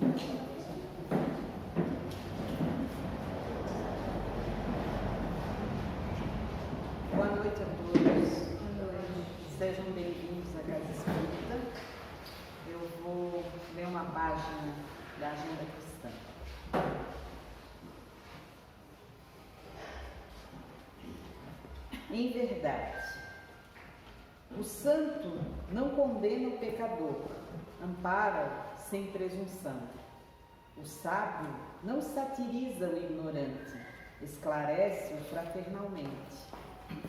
Boa noite a todos. Sejam bem-vindos à Casa Espírita. Eu vou ler uma página da Agenda Cristã. Em verdade, o santo não condena o pecador, ampara-o sem presunção. O sábio não satiriza o ignorante, esclarece-o fraternalmente.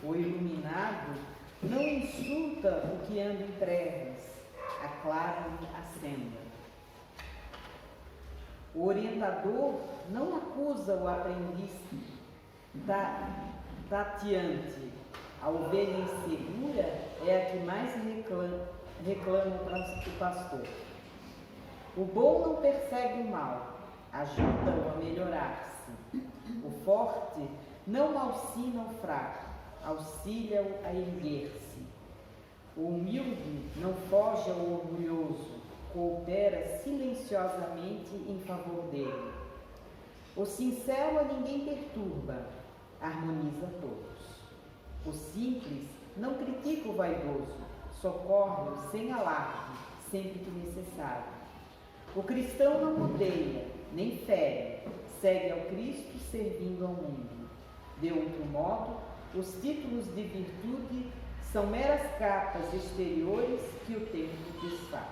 O iluminado não insulta o que anda em trevas, aclara-lhe a senda. O orientador não acusa o aprendiz tateante. A ovelha insegura é a que mais reclama o pastor. O bom não persegue o mal, ajuda-o a melhorar-se. O forte não malsina o fraco, auxilia-o a erguer-se. O humilde não foge ao orgulhoso, coopera silenciosamente em favor dele. O sincero a ninguém perturba, harmoniza todos. O simples não critica o vaidoso, socorre-o sem alarde, sempre que necessário. O cristão não odeia, nem fere, segue ao Cristo servindo ao mundo. De outro modo, os títulos de virtude são meras capas exteriores que o tempo desfaz.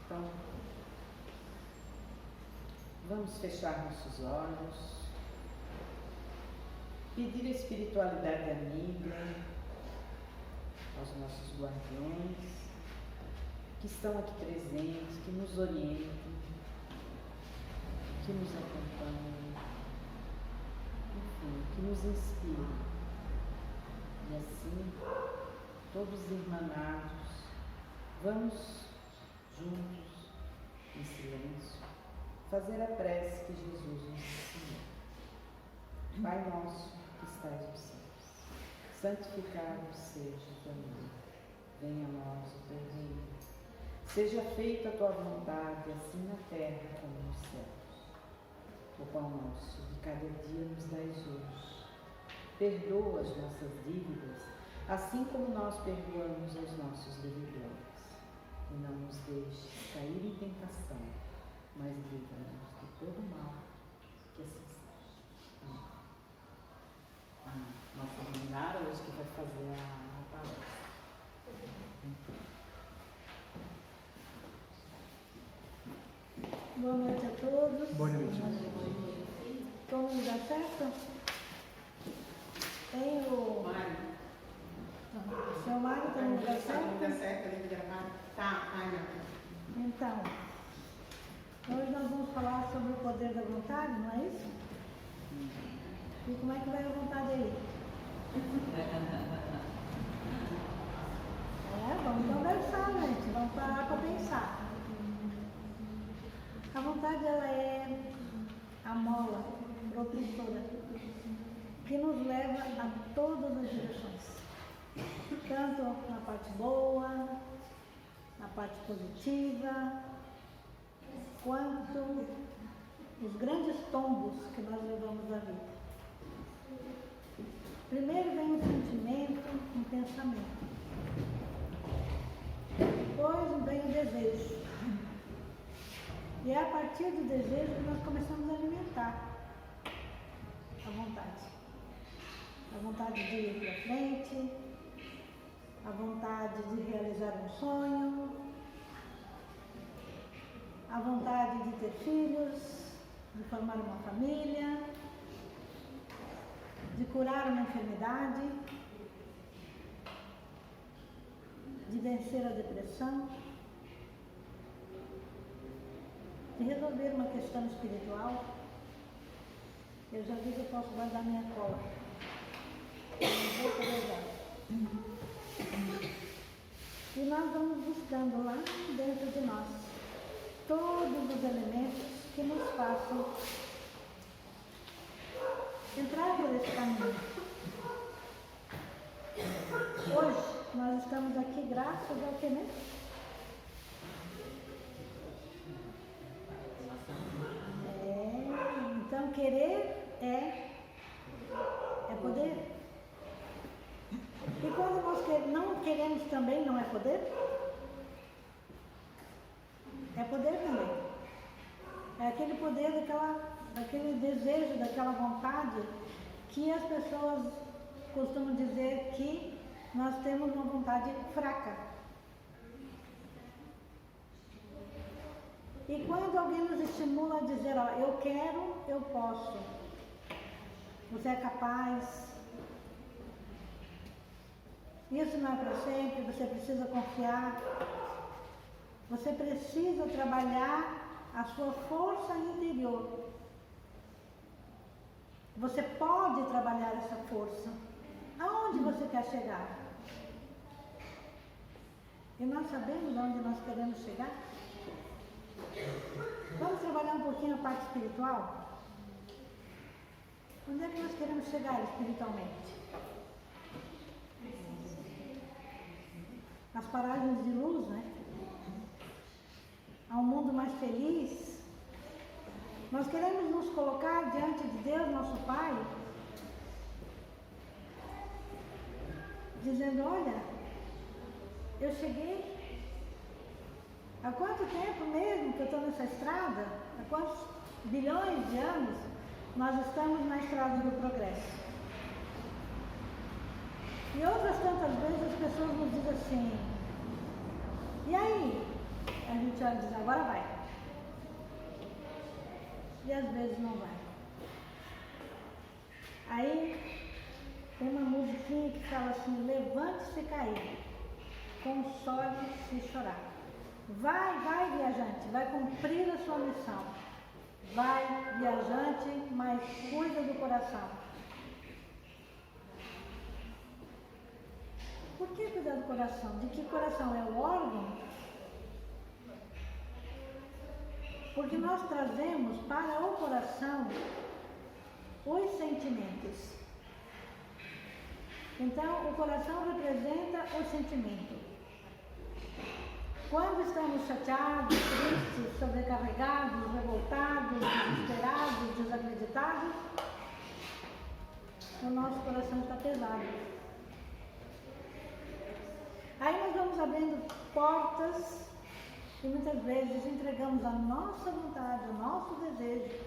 Então, vamos fechar nossos olhos, pedir a espiritualidade amiga aos nossos guardiões que estão aqui presentes, que nos orientem, que nos acompanhem, enfim, que nos inspirem. E assim, todos irmanados, vamos juntos, em silêncio, fazer a prece que Jesus nos ensinou. Pai nosso que estais nos céus, santificado seja o teu nome. Venha a nós o teu reino. Seja feita a tua vontade, assim na terra como nos céus. O pão nosso de cada dia nos dais hoje. Perdoa as nossas dívidas, assim como nós perdoamos aos nossos devedores. E não nos deixes cair em tentação, mas livra-nos de todo mal, que assim seja. Amém. Nossa irmã Nara hoje que vai fazer a palestra. Boa noite a todos. Boa noite. Todo mundo dá certo? Tem o... Mário. O seu Mário, todo mundo dá certo? Dá certo, ele gravar. Tá, não. Então, hoje nós vamos falar sobre o poder da vontade, não é isso? E como é que vai a vontade aí? Vamos conversar, gente. Vamos parar para pensar. A vontade, ela é a mola propulsora que nos leva a todas as direções, tanto na parte boa, na parte positiva, quanto os grandes tombos que nós levamos da vida. Primeiro vem um sentimento, um pensamento, depois vem o desejo. E é a partir do desejo que nós começamos a alimentar a vontade. A vontade de ir para frente, a vontade de realizar um sonho, a vontade de ter filhos, de formar uma família, de curar uma enfermidade, de vencer a depressão, de resolver uma questão espiritual. Eu já vi que eu posso guardar minha cola. Eu não vou poder usar. E nós vamos buscando lá dentro de nós todos os elementos que nos façam entrar por esse caminho. Hoje nós estamos aqui graças ao que, né? querer é poder. E quando nós não queremos também, não é poder? É poder também. É aquele poder daquele desejo, daquela vontade que as pessoas costumam dizer que nós temos uma vontade fraca. E quando alguém nos estimula a dizer, ó, eu quero, eu posso. Você é capaz. Isso não é para sempre, você precisa confiar. Você precisa trabalhar a sua força interior. Você pode trabalhar essa força. Aonde você quer chegar? E nós sabemos aonde nós queremos chegar? Vamos trabalhar um pouquinho a parte espiritual? Onde é que nós queremos chegar espiritualmente? As paragens de luz, né? A um mundo mais feliz. Nós queremos nos colocar diante de Deus, nosso Pai, dizendo, olha, eu cheguei. Há quanto tempo mesmo que eu estou nessa estrada? Há quantos bilhões de anos nós estamos na estrada do progresso? E outras tantas vezes as pessoas nos dizem assim, e aí? A gente olha e diz, agora vai. E às vezes não vai. Aí tem uma musiquinha que fala assim, levante-se e cair, console-se e chorar. Vai viajante, vai cumprir a sua missão. Vai viajante, mas cuida do coração. Por que cuidar do coração? De que coração? É o órgão? Porque nós trazemos para o coração os sentimentos. Então, o coração representa o sentimento. Quando estamos chateados, tristes, sobrecarregados, revoltados, desesperados, desacreditados, o nosso coração está pesado. Aí nós vamos abrindo portas e muitas vezes entregamos a nossa vontade, o nosso desejo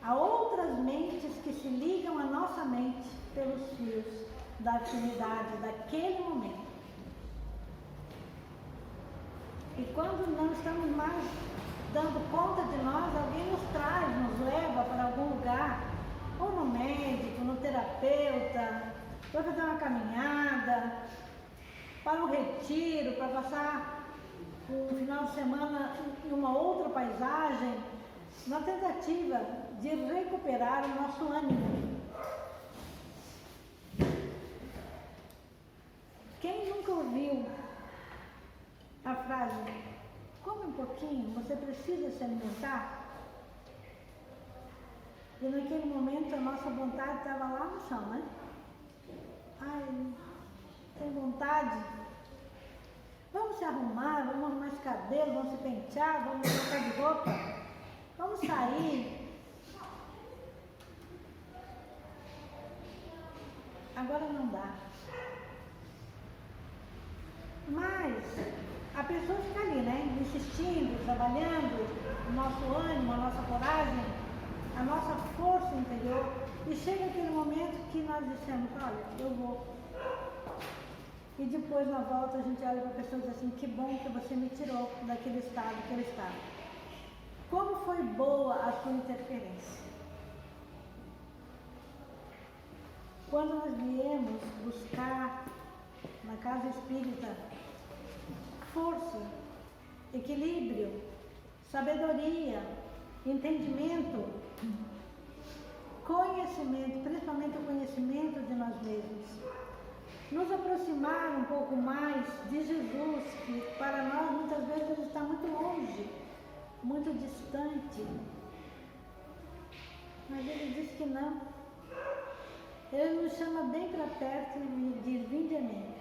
a outras mentes que se ligam à nossa mente pelos fios da afinidade daquele momento. E quando não estamos mais dando conta de nós, alguém nos traz, nos leva para algum lugar, ou no médico, no terapeuta, para fazer uma caminhada, para um retiro, para passar um final de semana em uma outra paisagem, na tentativa de recuperar o nosso ânimo. Quem nunca ouviu a frase, come um pouquinho, você precisa se alimentar? E naquele momento a nossa vontade estava lá no chão, né? Ai, tem vontade? Vamos se arrumar, vamos arrumar esse cabelo, vamos se pentear, vamos trocar de roupa, vamos sair. Agora não dá. Mas a pessoa fica ali, né? Insistindo, trabalhando o nosso ânimo, a nossa coragem, a nossa força interior. E chega aquele momento que nós dissemos, olha, eu vou. E depois na volta a gente olha para a pessoa e diz assim, que bom que você me tirou daquele estado que eu estava. Como foi boa a sua interferência. Quando nós viemos buscar na casa espírita força, equilíbrio, sabedoria, entendimento, conhecimento, principalmente o conhecimento de nós mesmos, nos aproximar um pouco mais de Jesus, que para nós muitas vezes ele está muito longe, muito distante, mas ele diz que não. Ele nos chama bem para perto e diz, vinde a mim.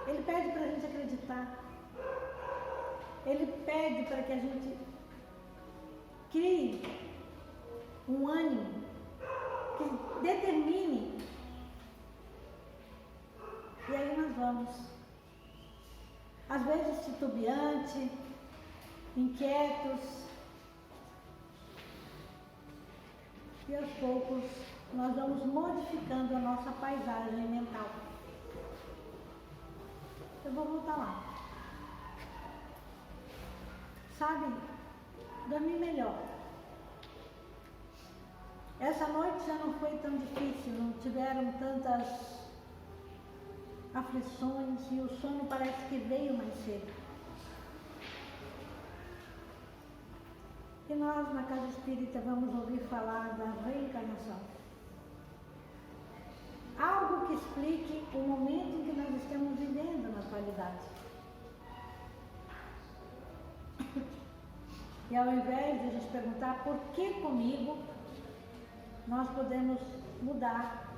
Ele pede para a gente acreditar. Ele pede para que a gente crie um ânimo que determine. E aí nós vamos, às vezes titubeante, inquietos, e aos poucos nós vamos modificando a nossa paisagem mental. Eu vou voltar lá. Sabe, dormir melhor. Essa noite já não foi tão difícil, não tiveram tantas aflições e o sono parece que veio mais cedo. E nós, na Casa Espírita, vamos ouvir falar da reencarnação. Algo que explique o momento em que nós estamos vivendo na atualidade. E ao invés de a gente perguntar por que comigo, nós podemos mudar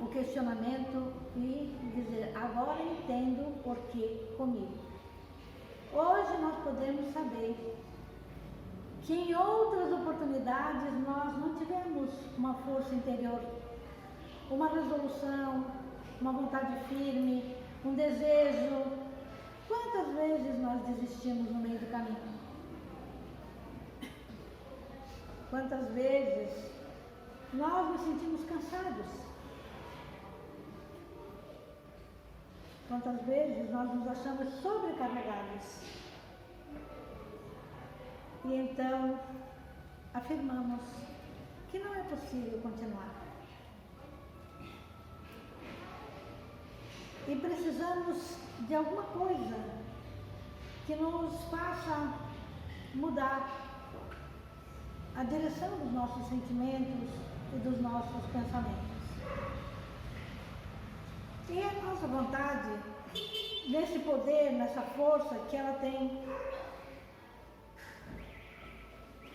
o questionamento e dizer, agora eu entendo por que comigo. Hoje nós podemos saber que em outras oportunidades nós não tivemos uma força interior, uma resolução, uma vontade firme, um desejo. Quantas vezes nós desistimos no meio do caminho? Quantas vezes nós nos sentimos cansados? Quantas vezes nós nos achamos sobrecarregados? E então afirmamos que não é possível continuar. E precisamos de alguma coisa que nos faça mudar a direção dos nossos sentimentos e dos nossos pensamentos. E a nossa vontade, nesse poder, nessa força que ela tem,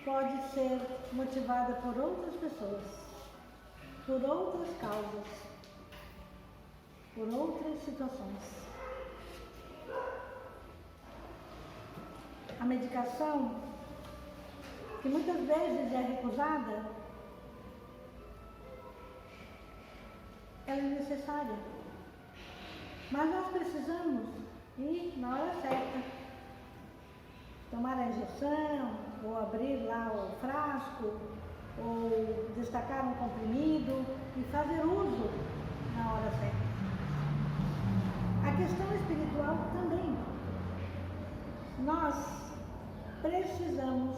pode ser motivada por outras pessoas, por outras causas, por outras situações. A medicação, que muitas vezes é recusada, ela é necessária. Mas nós precisamos ir na hora certa, tomar a injeção, ou abrir lá o frasco, ou destacar um comprimido e fazer uso na hora certa. A questão espiritual também. Nós precisamos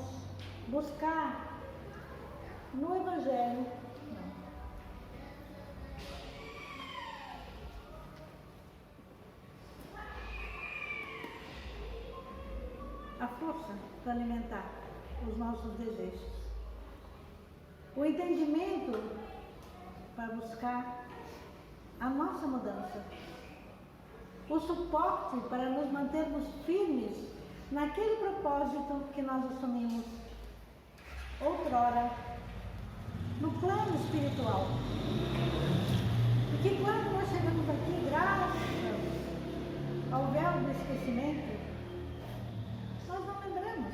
buscar no Evangelho a força para alimentar os nossos desejos, o entendimento para buscar a nossa mudança, o suporte para nos mantermos firmes naquele propósito que nós assumimos outrora no plano espiritual. E que quando nós chegamos aqui, graças ao véu do esquecimento, nós não lembramos.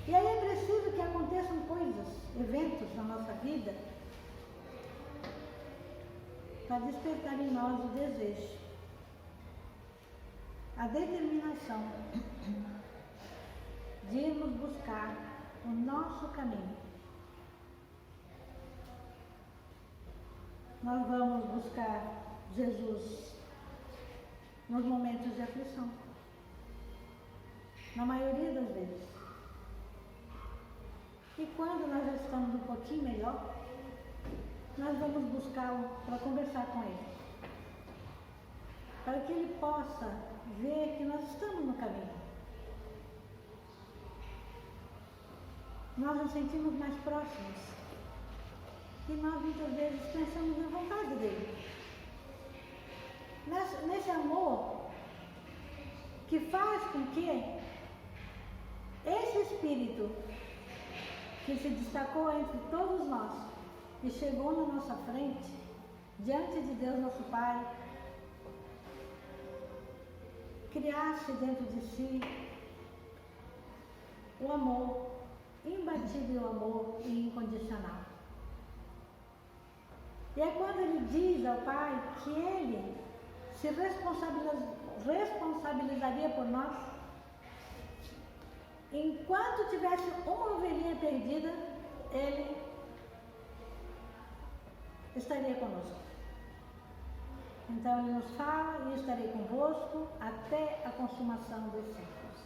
E aí é preciso que aconteçam coisas, eventos na nossa vida, para despertar em nós o desejo, a determinação de irmos buscar o nosso caminho. Nós vamos buscar Jesus nos momentos de aflição, na maioria das vezes. E quando nós já estamos um pouquinho melhor, nós vamos buscá-lo para conversar com ele, para que ele possa ver que nós estamos no caminho. Nós nos sentimos mais próximos e nós muitas vezes pensamos na vontade dele. Nesse amor que faz com que esse Espírito que se destacou entre todos nós e chegou na nossa frente, diante de Deus nosso Pai, criasse dentro de si o amor imbatível, o amor incondicional. E é quando ele diz ao Pai que ele se responsabilizaria por nós, enquanto tivesse uma ovelhinha perdida, ele estaria conosco. Então ele nos fala: e estarei convosco até a consumação dos séculos.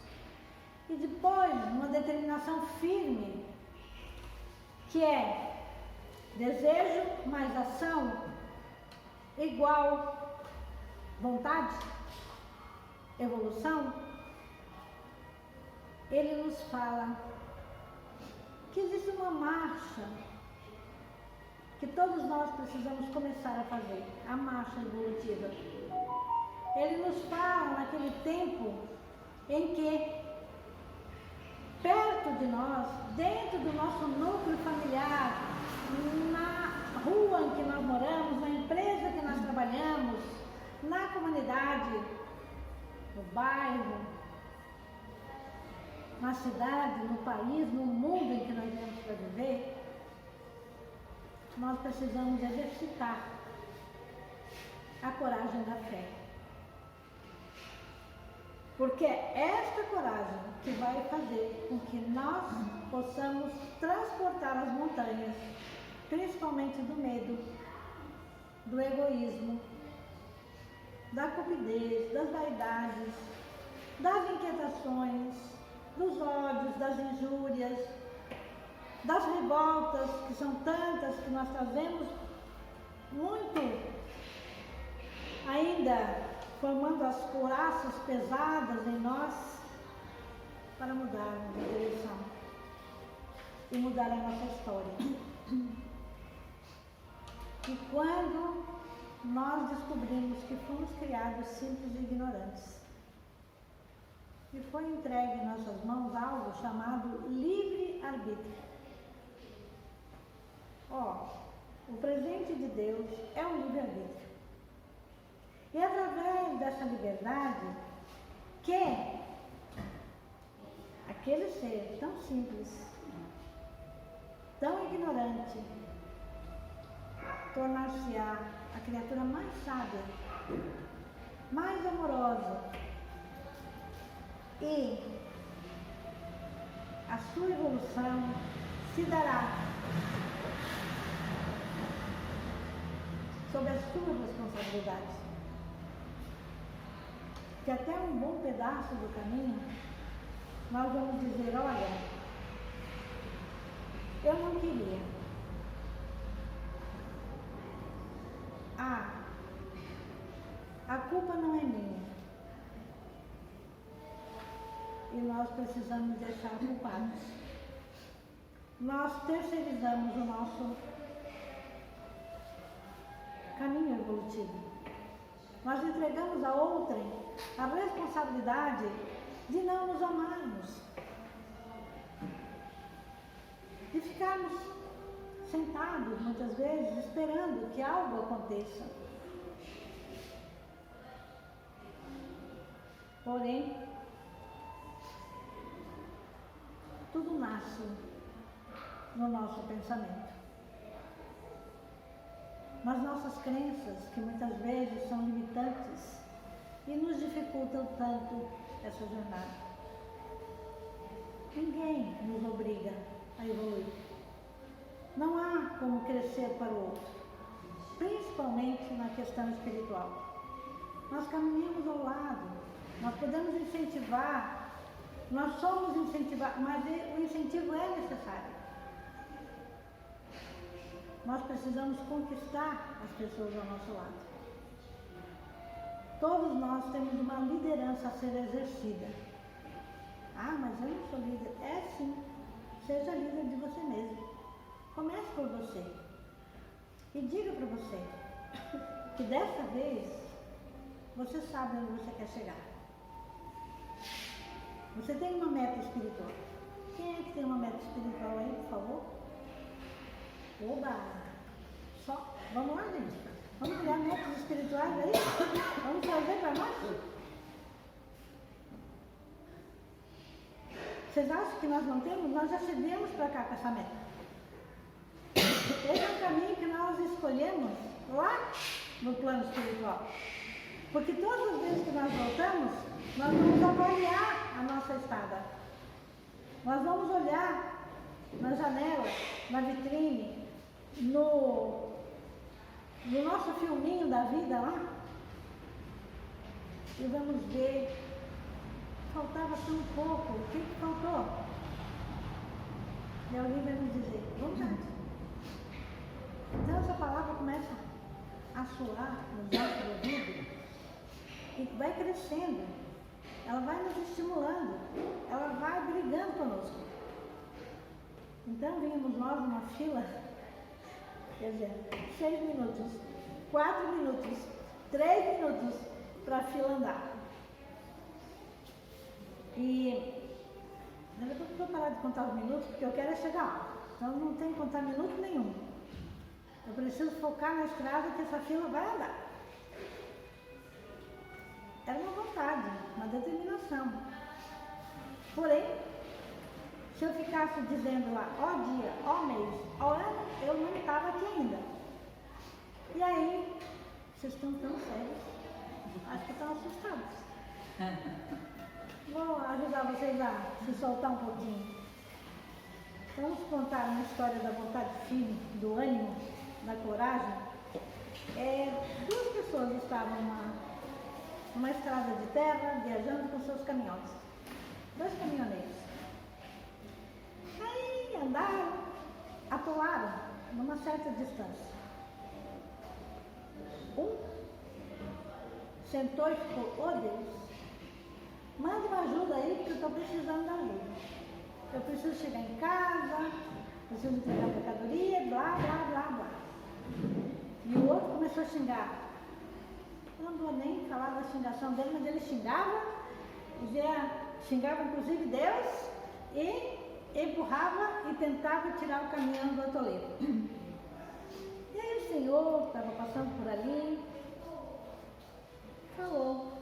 E depois, uma determinação firme, que é desejo mais ação igual vontade, evolução, ele nos fala que existe uma marcha que todos nós precisamos começar a fazer, a marcha evolutiva. Ele nos fala naquele tempo em que, perto de nós, dentro do nosso núcleo familiar, na rua em que nós moramos, na empresa que nós trabalhamos, na comunidade, no bairro, na cidade, no país, no mundo em que nós viemos para viver, nós precisamos exercitar a coragem da fé. Porque é esta coragem que vai fazer com que nós possamos transportar as montanhas, principalmente do medo, do egoísmo, da cupidez, das vaidades, das inquietações, dos ódios, das injúrias, das revoltas, que são tantas, que nós trazemos muito ainda, formando as couraças pesadas em nós, para mudarmos de direção e mudar a nossa história. E quando nós descobrimos que fomos criados simples e ignorantes, e foi entregue em nossas mãos algo chamado livre-arbítrio. O presente de Deus é um livre-arbítrio. E através dessa liberdade, que aquele ser tão simples, tão ignorante, tornar-se-á a criatura mais sábia, mais amorosa, e a sua evolução se dará sob as suas responsabilidades. Que até um bom pedaço do caminho nós vamos dizer: olha, eu não queria. A culpa não é minha. E nós precisamos deixar culpados. Nós terceirizamos o nosso caminho evolutivo. Nós entregamos a outrem a responsabilidade de não nos amarmos, de ficarmos sentados muitas vezes esperando que algo aconteça. Porém, tudo nasce no nosso pensamento, nas nossas crenças, que muitas vezes são limitantes e nos dificultam tanto essa jornada. Ninguém nos obriga a evoluir. Não há como crescer para o outro, principalmente na questão espiritual. Nós caminhamos ao lado, nós podemos incentivar, nós somos incentivados, mas o incentivo é necessário. Nós precisamos conquistar as pessoas ao nosso lado. Todos nós temos uma liderança a ser exercida. Mas eu não sou líder. É sim. Seja líder de você mesmo. Comece por você. E diga para você que dessa vez você sabe onde você quer chegar. Você tem uma meta espiritual. Quem é que tem uma meta espiritual aí, por favor? Oba! Só. Vamos lá, gente. Vamos criar metas espirituais aí? Vamos fazer para nós? Vocês acham que nós não temos? Nós já chegamos para cá com essa meta. Esse é o caminho que nós escolhemos lá no plano espiritual. Porque todas as vezes que nós voltamos, nós vamos avaliar a nossa estada. Nós vamos olhar na janela, na vitrine, no nosso filminho da vida lá, e vamos ver, faltava tão pouco, o que faltou? E alguém vai nos dizer, vontade. Então essa palavra começa a soar nos nossos ouvidos e vai crescendo, ela vai nos estimulando, ela vai brigando conosco. Então vínhamos nós numa fila, quer dizer, 6 minutos, 4 minutos, 3 minutos para a fila andar. E eu vou parar de contar os minutos porque eu quero é chegar lá. Então não tem que contar minuto nenhum. Eu preciso focar na estrada que essa fila vai andar. Era uma vontade, uma determinação. Porém, se eu ficasse dizendo lá, ó dia, ó mês, ó ano, eu não estava aqui ainda. E aí, vocês estão tão sérios, acho que estão assustados. Vou ajudar vocês a se soltar um pouquinho. Vamos contar uma história da vontade firme, do ânimo, da coragem. 2 pessoas estavam numa estrada de terra, viajando com seus caminhões. 2 caminhoneiros. Aí andaram, atolaram numa certa distância. Um sentou e ficou, oh Deus, manda uma ajuda aí porque eu estou precisando da ajuda. Eu preciso chegar em casa, preciso entregar a mercadoria, blá, blá, blá, blá. E o outro começou a xingar. Eu não vou nem falar da xingação dele, mas ele xingava inclusive Deus e empurrava e tentava tirar o caminhão do atoleiro. E aí o Senhor estava passando por ali, falou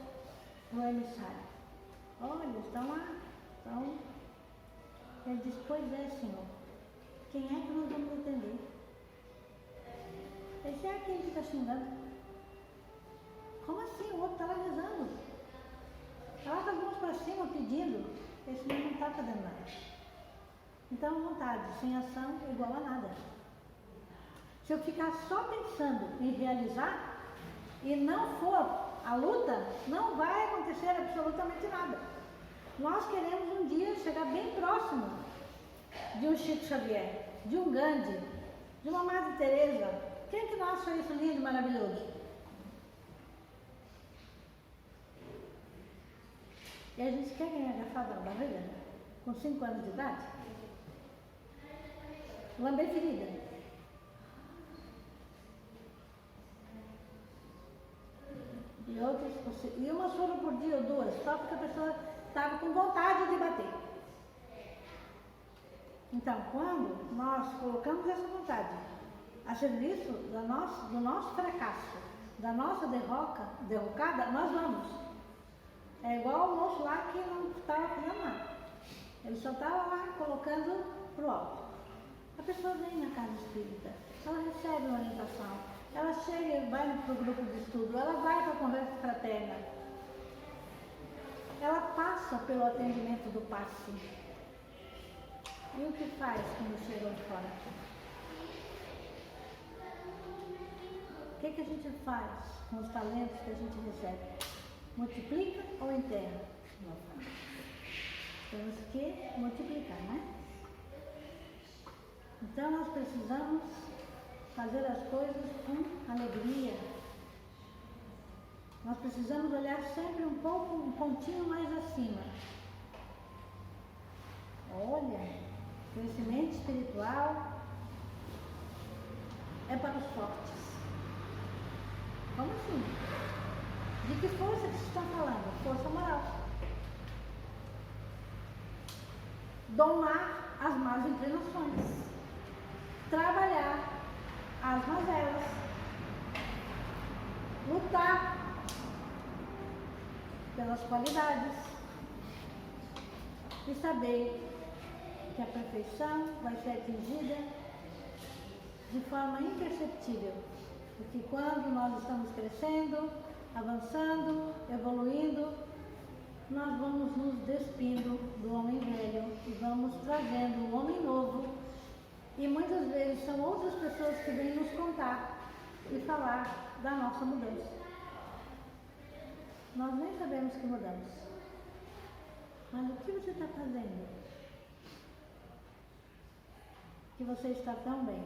no emissário, olha, estão lá, estão. Ele disse, pois é, Senhor, quem é que nós vamos atender? Ele disse, é aquele que está xingando. Como assim? O outro está lá rezando. Está lá com as mãos para cima pedindo. Esse não está fazendo nada. Então, vontade sem ação é igual a nada. Se eu ficar só pensando em realizar e não for a luta, não vai acontecer absolutamente nada. Nós queremos um dia chegar bem próximo de um Chico Xavier, de um Gandhi, de uma Madre Teresa. Quem que não acha isso lindo e maravilhoso? E a gente quer ganhar garfada na barriga, com 5 anos de idade? Lamber ferida. E umas foram por dia ou 2, só porque a pessoa estava com vontade de bater. Então, quando nós colocamos essa vontade a serviço do nosso fracasso, da nossa derrocada, nós vamos. É igual o moço lá que não estava fazendo nada. Ele só estava lá colocando para o alto. A pessoa vem na casa espírita, ela recebe uma orientação, ela chega e vai para o grupo de estudo, ela vai para a conversa fraterna, ela passa pelo atendimento do passe. E o que faz quando chega de fora? O que a gente faz com os talentos que a gente recebe? Multiplica ou enterra? Temos que multiplicar, né? Então nós precisamos fazer as coisas com alegria. Nós precisamos olhar sempre um pontinho mais acima. Olha, crescimento espiritual é para os fortes. Como assim? De que força que vocês estão falando? Força moral. Domar as más inclinações. Trabalhar as mazelas. Lutar pelas qualidades. e saber que a perfeição vai ser atingida de forma imperceptível. Porque quando nós estamos crescendo, avançando, evoluindo, nós vamos nos despindo do homem velho e vamos trazendo um homem novo. E muitas vezes são outras pessoas que vêm nos contar e falar da nossa mudança. Nós nem sabemos que mudamos. Mas o que você está fazendo? Que você está tão bem.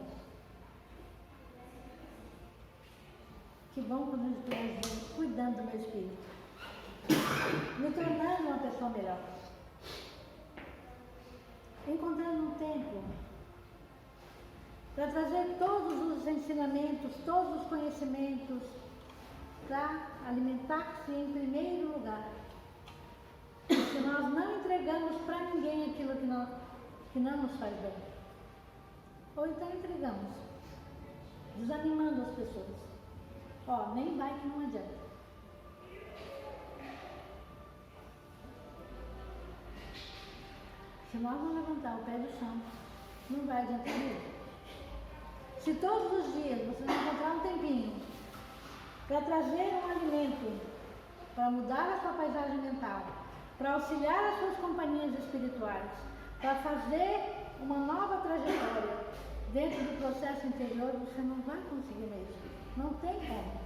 Que bom quando eu estou cuidando do meu espírito. Me tornando uma pessoa melhor. Encontrando um tempo para trazer todos os ensinamentos, todos os conhecimentos, para alimentar-se em primeiro lugar. Se nós não entregamos para ninguém aquilo que não nos faz bem, ou então entregamos, desanimando as pessoas. Ó, nem vai que não adianta. Se nós não levantar o pé do chão, não vai adiantar mesmo. Se todos os dias você não encontrar um tempinho para trazer um alimento, para mudar a sua paisagem mental, para auxiliar as suas companhias espirituais, para fazer uma nova trajetória dentro do processo interior, você não vai conseguir mesmo. Não tem como.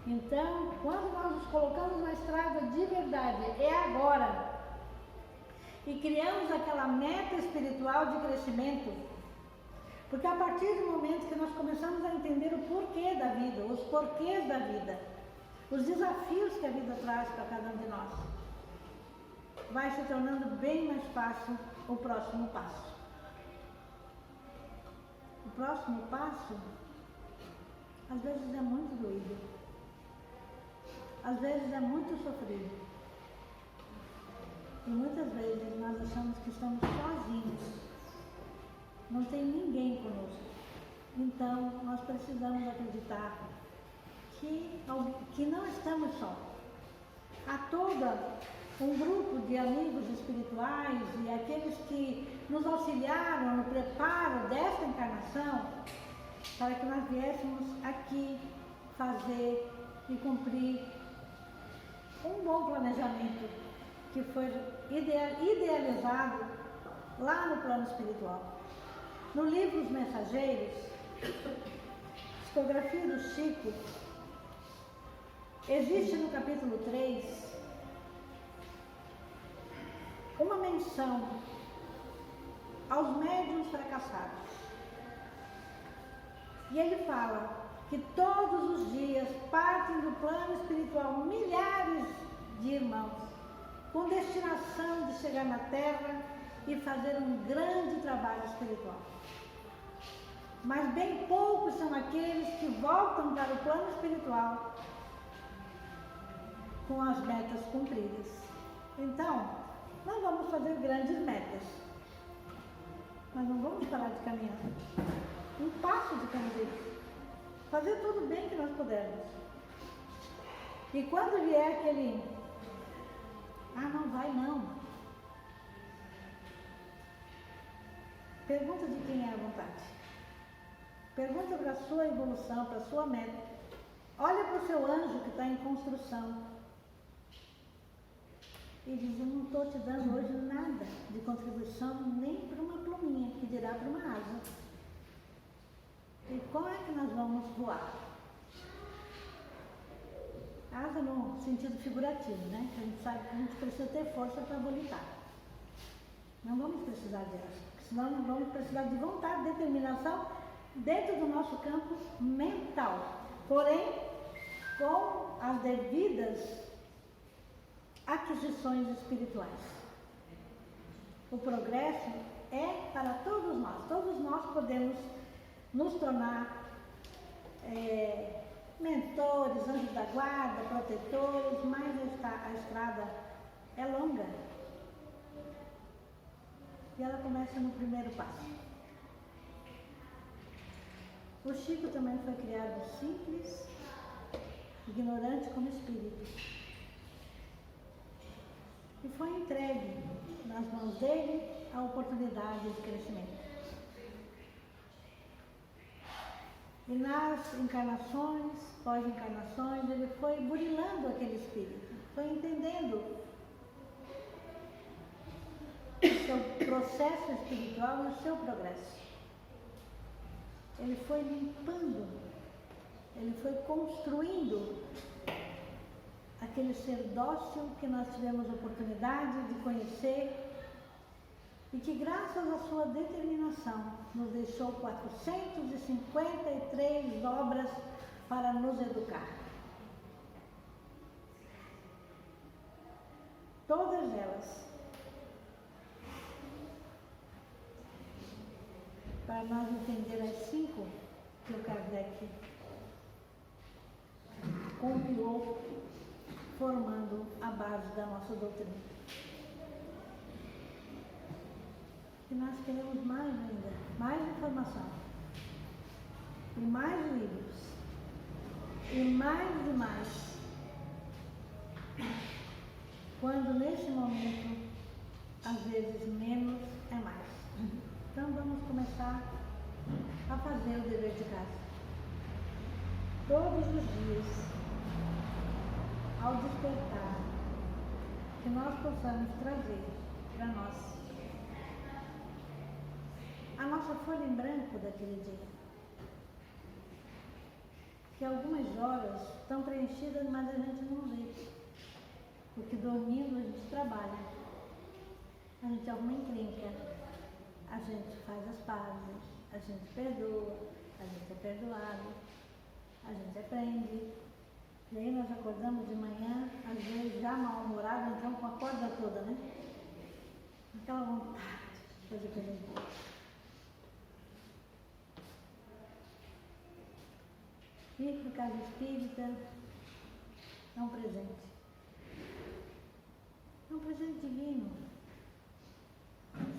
Então, quando nós nos colocamos na estrada de verdade, é agora. E criamos aquela meta espiritual de crescimento, porque a partir do momento que nós começamos a entender o porquê da vida, os porquês da vida, os desafios que a vida traz para cada um de nós, vai se tornando bem mais fácil o próximo passo. O próximo passo, às vezes é muito doído, às vezes é muito sofrido. E muitas vezes nós achamos que estamos sozinhos, não tem ninguém conosco. Então nós precisamos acreditar que não estamos só. Há todo um grupo de amigos espirituais e aqueles que nos auxiliaram no preparo desta encarnação para que nós viéssemos aqui fazer e cumprir um bom planejamento que foi idealizado lá no plano espiritual. No livro Os Mensageiros, psicografia do Chico, existe no capítulo 3 uma menção aos médiuns fracassados. E ele fala que todos os dias partem do plano espiritual milhares de irmãos com destinação de chegar na Terra e fazer um grande trabalho espiritual. Mas bem poucos são aqueles que voltam para o plano espiritual com as metas cumpridas. Então, nós vamos fazer grandes metas, mas não vamos parar de caminhar. Um passo de cada vez. Fazer tudo bem que nós pudermos. E quando vier aquele... não vai não. Pergunta de quem é a vontade. Pergunta para a sua evolução, para a sua meta. Olha para o seu anjo que está em construção. E diz, eu não estou te dando hoje nada de contribuição, nem para uma pluminha, que dirá para uma asa. E como é que nós vamos voar? Asa no sentido figurativo, né? A gente sabe que a gente precisa ter força para volitar. Não vamos precisar de asa, senão não vamos precisar de vontade, determinação dentro do nosso campo mental. Porém, com as devidas aquisições espirituais. O progresso é para todos nós. Todos nós podemos nos tornar mentores, anjos da guarda, protetores, mas a estrada é longa. E ela começa no primeiro passo. O Chico também foi criado simples, ignorante como espírito. E foi entregue nas mãos dele a oportunidade de crescimento. E nas encarnações, pós-encarnações, ele foi burilando aquele espírito, foi entendendo o seu processo espiritual e o seu progresso. Ele foi limpando, ele foi construindo aquele ser dócil que nós tivemos a oportunidade de conhecer e que, graças à sua determinação, nos deixou 453 obras para nos educar. Todas elas para nós entender as 5 que o Kardec compilou, formando a base da nossa doutrina. E nós queremos mais ainda, mais informação, e mais livros, e mais. Quando nesse momento, às vezes menos é mais. Então vamos começar a fazer o dever de casa. Todos os dias, ao despertar, que nós possamos trazer para nós a nossa folha em branco daquele dia. Que algumas horas estão preenchidas, mas a gente não vê. Porque dormindo a gente trabalha, a gente arruma encrenca, a gente faz as pazes, a gente perdoa, a gente é perdoado, a gente aprende. E aí nós acordamos de manhã, às vezes já mal-humorado, então com a corda toda, né? Aquela vontade de fazer coisa boa. Ir para a casa espírita é um presente. É um presente divino.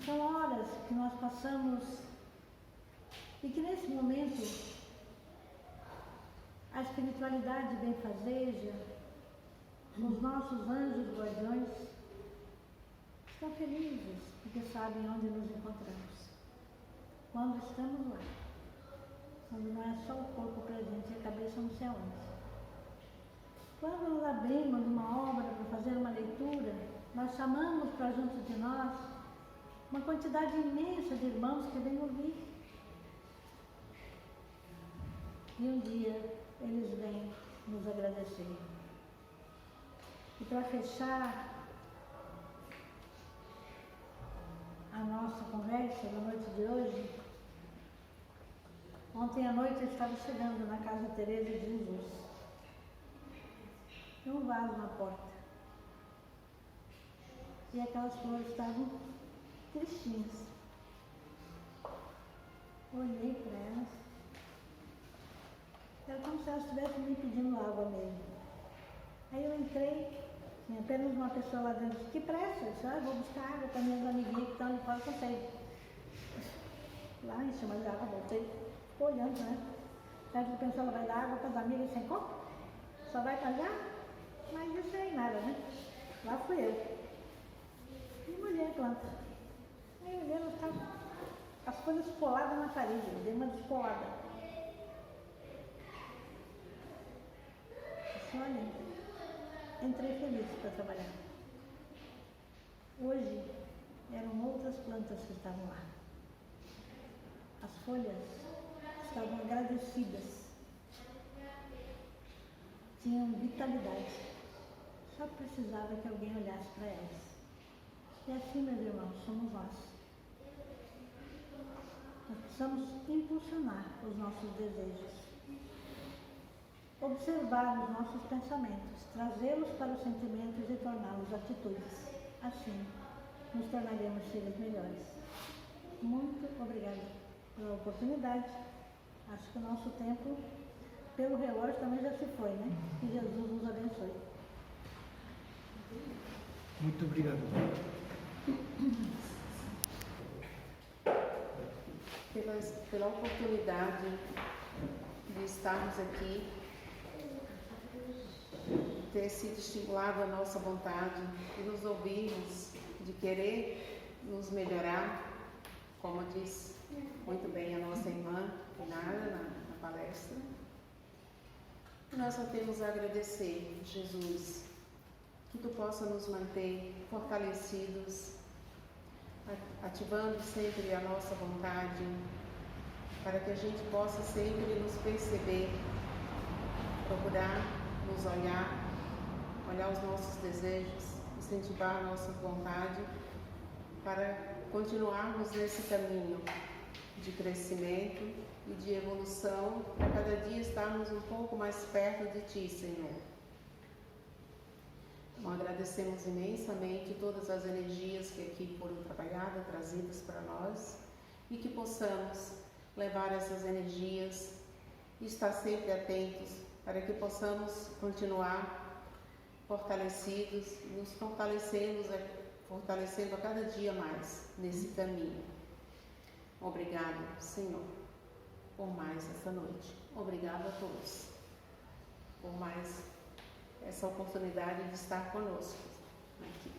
São horas que nós passamos e que nesse momento a espiritualidade benfazeja, os nossos anjos guardiões estão felizes porque sabem onde nos encontramos. Quando estamos lá. Quando não é só o corpo presente e a cabeça não sei aonde. Quando nos abrimos uma obra para fazer uma leitura, nós chamamos para junto de nós uma quantidade imensa de irmãos que vêm ouvir. E um dia eles vêm nos agradecer. E para fechar a nossa conversa na noite de hoje, ontem à noite eu estava chegando na casa Teresa de Jesus. Tinha um vaso na porta. E aquelas flores estavam tristinhas. Olhei para elas. Era como se elas estivessem me pedindo água mesmo. Aí eu entrei, tinha apenas uma pessoa lá dentro. Que pressa? Eu disse, vou buscar água para minhas amiguinhas que estão ali fora, consegue. Lá em cima de água, voltei. Olhando, né? Aí eu pensei, ela vai dar água para as amigas sem copo? Só vai pagar? Mas isso aí nada, né? Lá fui eu. E molhei a planta. Aí eu olhei, ela estava as folhas coladas na parede, eu dei uma descolada. Disse, olha, entrei feliz para trabalhar. Hoje eram outras plantas que estavam lá. As folhas estavam agradecidas, tinham vitalidade, só precisava que alguém olhasse para elas. E assim, meus irmãos, somos nós. Nós precisamos impulsionar os nossos desejos, observar os nossos pensamentos, trazê-los para os sentimentos e torná-los atitudes. Assim, nos tornaremos seres melhores. Muito obrigada pela oportunidade. Acho que o nosso tempo, pelo relógio, também já se foi, né? Que Jesus nos abençoe. Muito obrigado. Pela oportunidade de estarmos aqui ter sido estimulado a nossa vontade, de nos ouvirmos, de querer nos melhorar, como diz muito bem a nossa irmã Nara na palestra. E nós só temos a agradecer, Jesus, que Tu possa nos manter fortalecidos, ativando sempre a nossa vontade, para que a gente possa sempre nos perceber, procurar nos olhar os nossos desejos, incentivar a nossa vontade, para continuarmos nesse caminho de crescimento e de evolução, para cada dia estarmos um pouco mais perto de Ti, Senhor. Então, agradecemos imensamente todas as energias que aqui foram trabalhadas, trazidas para nós, e que possamos levar essas energias e estar sempre atentos para que possamos continuar fortalecidos, nos fortalecendo a cada dia mais nesse caminho. Obrigado, Senhor, por mais essa noite. Obrigado a todos por mais essa oportunidade de estar conosco aqui.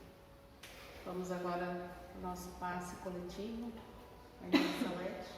Vamos agora ao nosso passe coletivo, a irmã Salete.